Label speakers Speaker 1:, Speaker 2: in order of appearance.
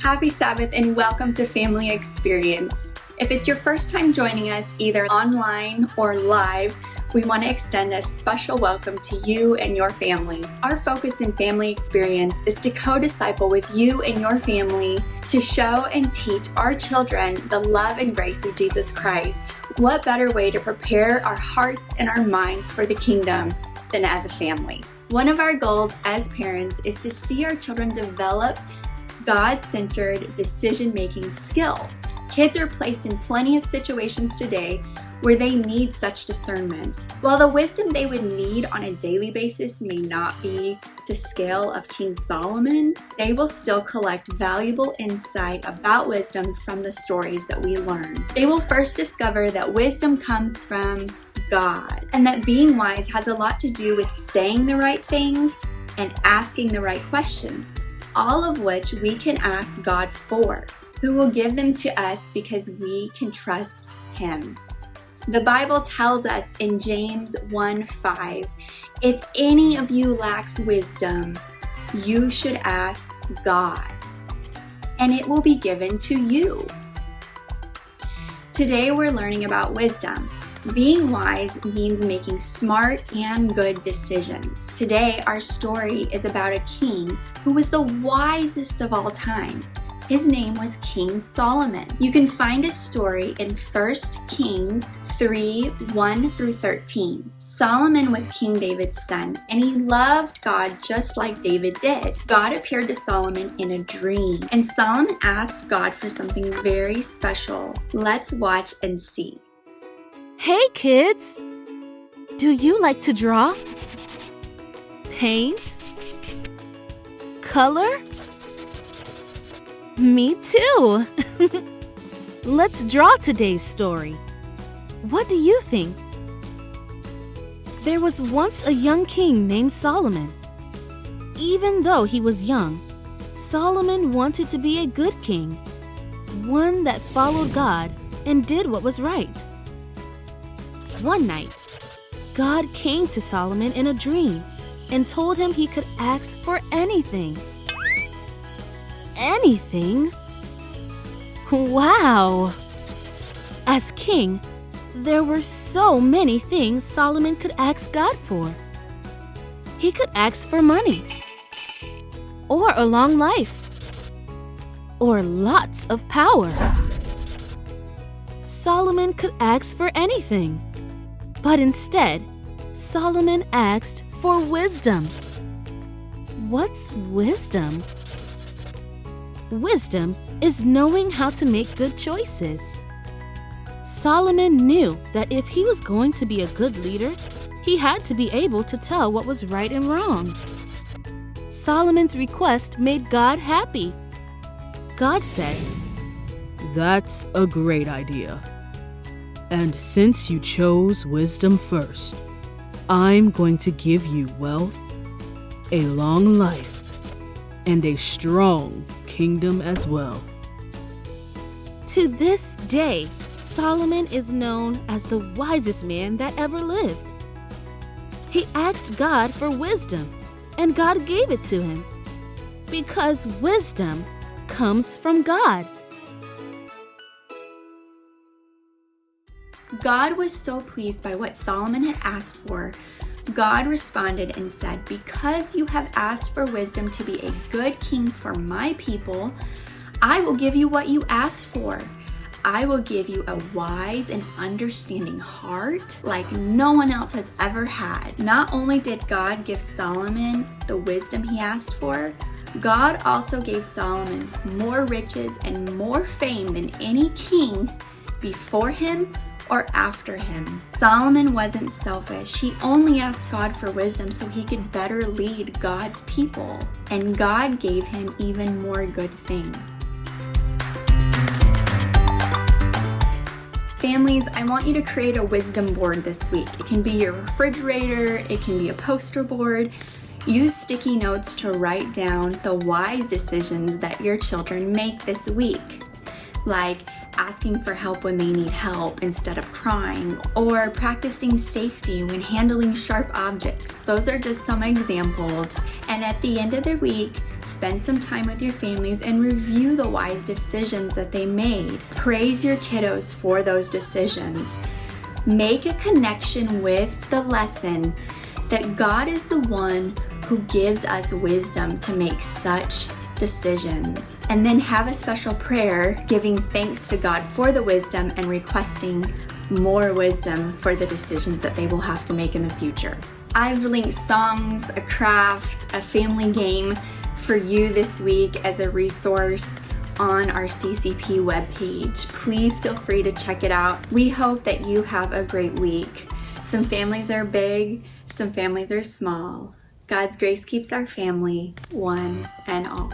Speaker 1: Happy Sabbath and welcome to Family Experience. If it's your first time joining us either online or live, we want to extend a special welcome to you and your family. Our focus in Family Experience is to co-disciple with you and your family to show and teach our children the love and grace of Jesus Christ. What better way to prepare our hearts and our minds for the kingdom than as a family? One of our goals as parents is to see our children develop God-centered decision-making skills. Kids are placed in plenty of situations today where they need such discernment. While the wisdom they would need on a daily basis may not be to scale of King Solomon, they will still collect valuable insight about wisdom from the stories that we learn. They will first discover that wisdom comes from God, and that being wise has a lot to do with saying the right things and asking the right questions, all of which we can ask God for, who will give them to us because we can trust Him. The Bible tells us in James 1:5, if any of you lacks wisdom, you should ask God, and it will be given to you. Today we're learning about wisdom. Being wise means making smart and good decisions. Today, our story is about a king who was the wisest of all time. His name was King Solomon. You can find his story in 1 Kings 3:1-13. Solomon was King David's son, and he loved God just like David did. God appeared to Solomon in a dream, and Solomon asked God for something very special. Let's watch and see.
Speaker 2: Hey kids! Do you like to draw? Paint? Color? Me too! Let's draw today's story. What do you think? There was once a young king named Solomon. Even though he was young, Solomon wanted to be a good king, one that followed God and did what was right. One night, God came to Solomon in a dream and told him he could ask for anything. Anything? Wow! As king, there were so many things Solomon could ask God for. He could ask for money, or a long life, or lots of power. Solomon could ask for anything. But instead, Solomon asked for wisdom. What's wisdom? Wisdom is knowing how to make good choices. Solomon knew that if he was going to be a good leader, he had to be able to tell what was right and wrong. Solomon's request made God happy. God said,
Speaker 3: "That's a great idea. And since you chose wisdom first, I'm going to give you wealth, a long life, and a strong kingdom as well."
Speaker 2: To this day, Solomon is known as the wisest man that ever lived. He asked God for wisdom, and God gave it to him, because wisdom comes from God.
Speaker 1: God was so pleased by what Solomon had asked for. God responded and said, "Because you have asked for wisdom to be a good king for my people, I will give you what you asked for. I will give you a wise and understanding heart like no one else has ever had." Not only did God give Solomon the wisdom he asked for, God also gave Solomon more riches and more fame than any king before him or after him. Solomon wasn't selfish. He only asked God for wisdom so he could better lead God's people, and God gave him even more good things. Families, I want you to create a wisdom board this week. It can be your refrigerator, it can be a poster board. Use sticky notes to write down the wise decisions that your children make this week, like asking for help when they need help instead of crying, or practicing safety when handling sharp objects. Those are just some examples. And at the end of the week, Spend some time with your families and review the wise decisions that they made. Praise your kiddos for those decisions. Make a connection with the lesson that God is the one who gives us wisdom to make such decisions. And then have a special prayer giving thanks to God for the wisdom and requesting more wisdom for the decisions that they will have to make in the future. I've linked songs, a craft, a family game for you this week as a resource on our CCP webpage. Please feel free to check it out. We hope that you have a great week. Some families are big, some families are small. God's grace keeps our family, one and all.